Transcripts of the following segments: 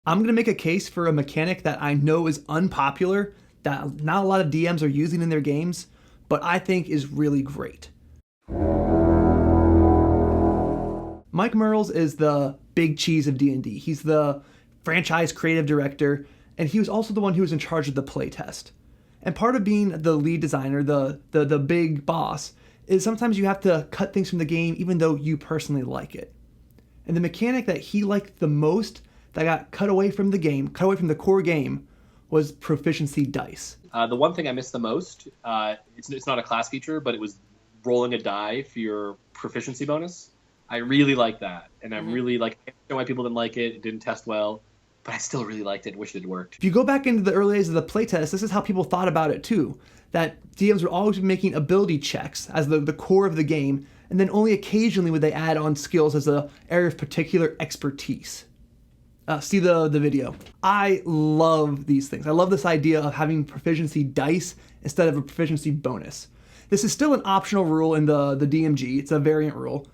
I'm going to make a case for a mechanic that I know is unpopular, that not a lot of DMs are using in their games, but I think is really great. Mike Mearls is the big cheese of D&D. He's the franchise creative director, and he was also the one who was in charge of the playtest. And part of being the lead designer, the big boss, is sometimes you have to cut things from the game even though you personally like it. And the mechanic that he liked the most that got cut away from the game, cut away from the core game, was Proficiency dice. The one thing I missed the most, it's not a class feature, but it was rolling a die for your proficiency bonus. I really like that, and I'm really like, I don't know why people didn't like it. It didn't test well, but I still really liked it. Wish it had worked. If you go back into the early days of the playtest, this is how people thought about it too. That DMs would always be making ability checks as the core of the game, and then only occasionally would they add on skills as an area of particular expertise. See the video. I love these things. I love this idea of having proficiency dice instead of a proficiency bonus. This is still an optional rule in the DMG. It's a variant rule.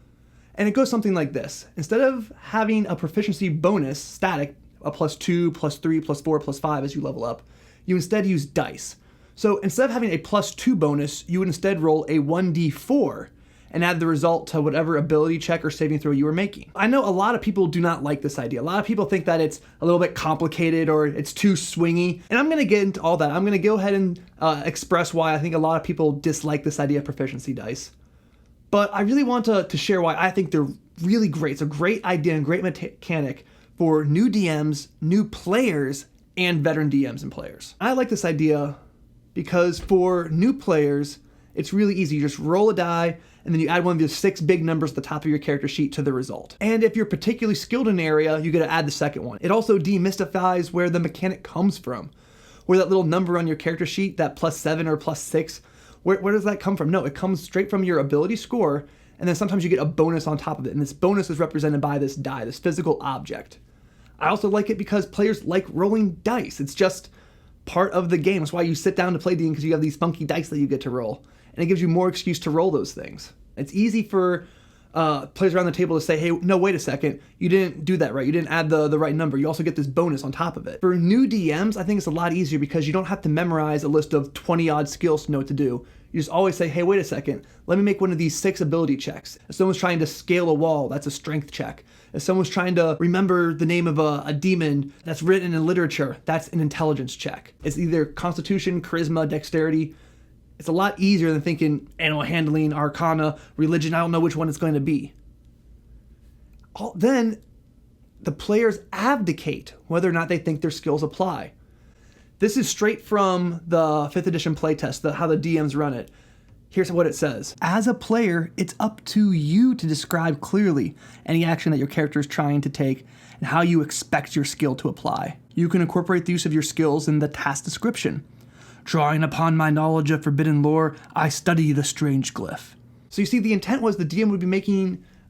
And it goes something like this. Instead of having a proficiency bonus, static, a +2, +3, +4, +5 as you level up, you instead use dice. So instead of having a +2 bonus, you would instead roll a 1d4 and add the result to whatever ability check or saving throw you were making. I know a lot of people do not like this idea. A lot of people think that it's a little bit complicated or it's too swingy. And I'm gonna get into all that. I'm gonna go ahead and express why I think a lot of people dislike this idea of proficiency dice. But I really want to share why I think they're really great. It's a great idea and great mechanic for new DMs, new players, and veteran DMs and players. I like this idea because for new players, it's really easy. You just roll a die, and then you add one of the 6 big numbers at the top of your character sheet to the result. And if you're particularly skilled in an area, you get to add the second one. It also demystifies where the mechanic comes from. Where that little number on your character sheet, that +7 or +6, where does that come from? No, it comes straight from your ability score, and then sometimes you get a bonus on top of it, and this bonus is represented by this die, this physical object. I also like it because players like rolling dice. It's just part of the game. That's why you sit down to play D&D, because you have these funky dice that you get to roll. And it gives you more excuse to roll those things. It's easy for players around the table to say, hey, no, wait a second, you didn't do that right. You didn't add the right number. You also get this bonus on top of it. For new DMs, I think it's a lot easier because you don't have to memorize a list of 20-odd skills to know what to do. You just always say, hey, wait a second, let me make one of these 6 ability checks. If someone's trying to scale a wall, that's a strength check. If someone's trying to remember the name of a demon that's written in literature, that's an intelligence check. It's either constitution, charisma, dexterity. It's a lot easier than thinking animal handling, arcana, religion. I don't know which one it's going to be. Then the players abdicate whether or not they think their skills apply. This is straight from the 5th edition playtest, how the DMs run it. Here's what it says. As a player, it's up to you to describe clearly any action that your character is trying to take and how you expect your skill to apply. You can incorporate the use of your skills in the task description. Drawing upon my knowledge of forbidden lore, I study the strange glyph. So you see, the intent was the DM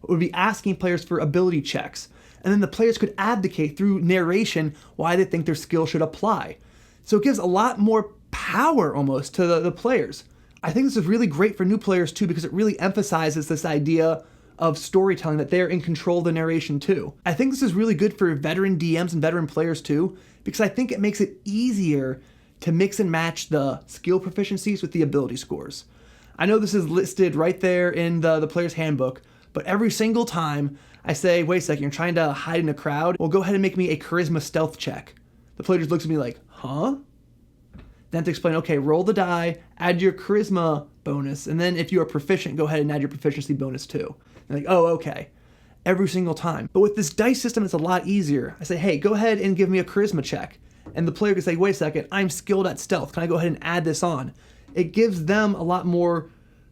would be asking players for ability checks, and then the players could abdicate through narration why they think their skill should apply. So it gives a lot more power almost to the players. I think this is really great for new players too, because it really emphasizes this idea of storytelling, that they're in control of the narration too. I think this is really good for veteran DMs and veteran players too, because I think it makes it easier to mix and match the skill proficiencies with the ability scores. I know this is listed right there in the player's handbook, but every single time I say, wait a second, you're trying to hide in a crowd, well, go ahead and make me a charisma stealth check. The player just looks at me like, huh? Then to explain, okay, roll the die, add your charisma bonus, and then if you are proficient, go ahead and add your proficiency bonus too. And like, oh, okay. Every single time. But with this dice system, it's a lot easier. I say, hey, go ahead and give me a charisma check. And the player can say, wait a second, I'm skilled at stealth. Can I go ahead and add this on? It gives them a lot more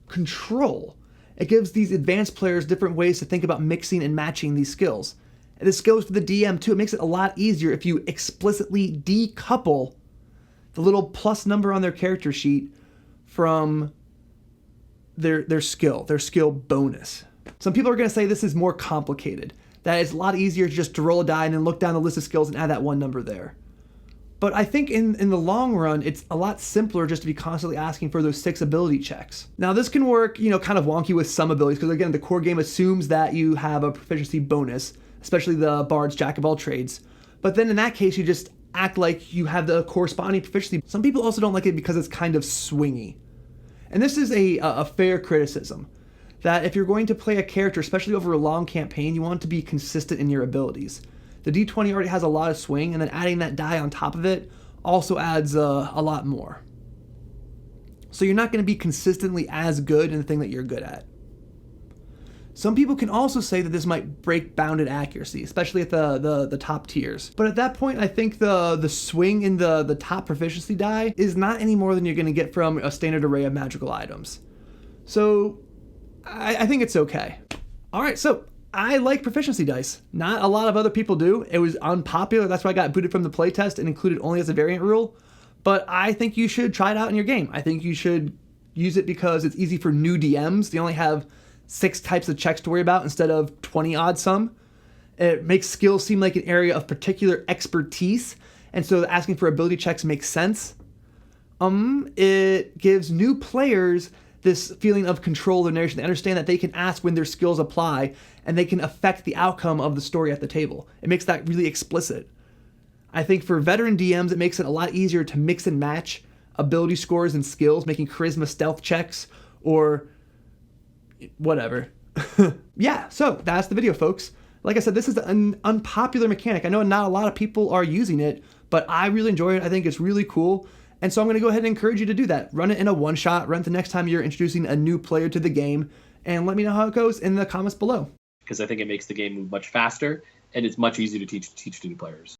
control. It gives these advanced players different ways to think about mixing and matching these skills. And this goes for the DM too. It makes it a lot easier if you explicitly decouple the little plus number on their character sheet from their skill bonus. Some people are going to say this is more complicated, that it's a lot easier just to roll a die and then look down the list of skills and add that one number there. But I think in the long run, it's a lot simpler just to be constantly asking for those 6 ability checks. Now this can work, kind of wonky with some abilities, because again, the core game assumes that you have a proficiency bonus, especially the Bard's Jack of all trades. But then in that case, you just act like you have the corresponding proficiency. Some people also don't like it because it's kind of swingy. And this is a fair criticism, that if you're going to play a character, especially over a long campaign, you want to be consistent in your abilities. The D20 already has a lot of swing, and then adding that die on top of it also adds a lot more. So you're not going to be consistently as good in the thing that you're good at. Some people can also say that this might break bounded accuracy, especially at the top tiers. But at that point, I think the swing in the top proficiency die is not any more than you're going to get from a standard array of magical items. So I think it's okay. All right, so I like proficiency dice. Not a lot of other people do. It was unpopular. That's why I got booted from the playtest and included only as a variant rule. But I think you should try it out in your game. I think you should use it because it's easy for new DMs. They only have 6 types of checks to worry about instead of 20 odd some. It makes skills seem like an area of particular expertise, and so asking for ability checks makes sense. It gives new players this feeling of control of narration. They understand that they can ask when their skills apply, and they can affect the outcome of the story at the table. It makes that really explicit. I think for veteran DMs, it makes it a lot easier to mix and match ability scores and skills, making charisma stealth checks or whatever. Yeah, so that's the video, folks. Like I said, this is an unpopular mechanic. I know not a lot of people are using it, but I really enjoy it. I think it's really cool. And so I'm going to go ahead and encourage you to do that. Run it in a one-shot. Run it the next time you're introducing a new player to the game. And let me know how it goes in the comments below. Because I think it makes the game move much faster, and it's much easier to teach to new players.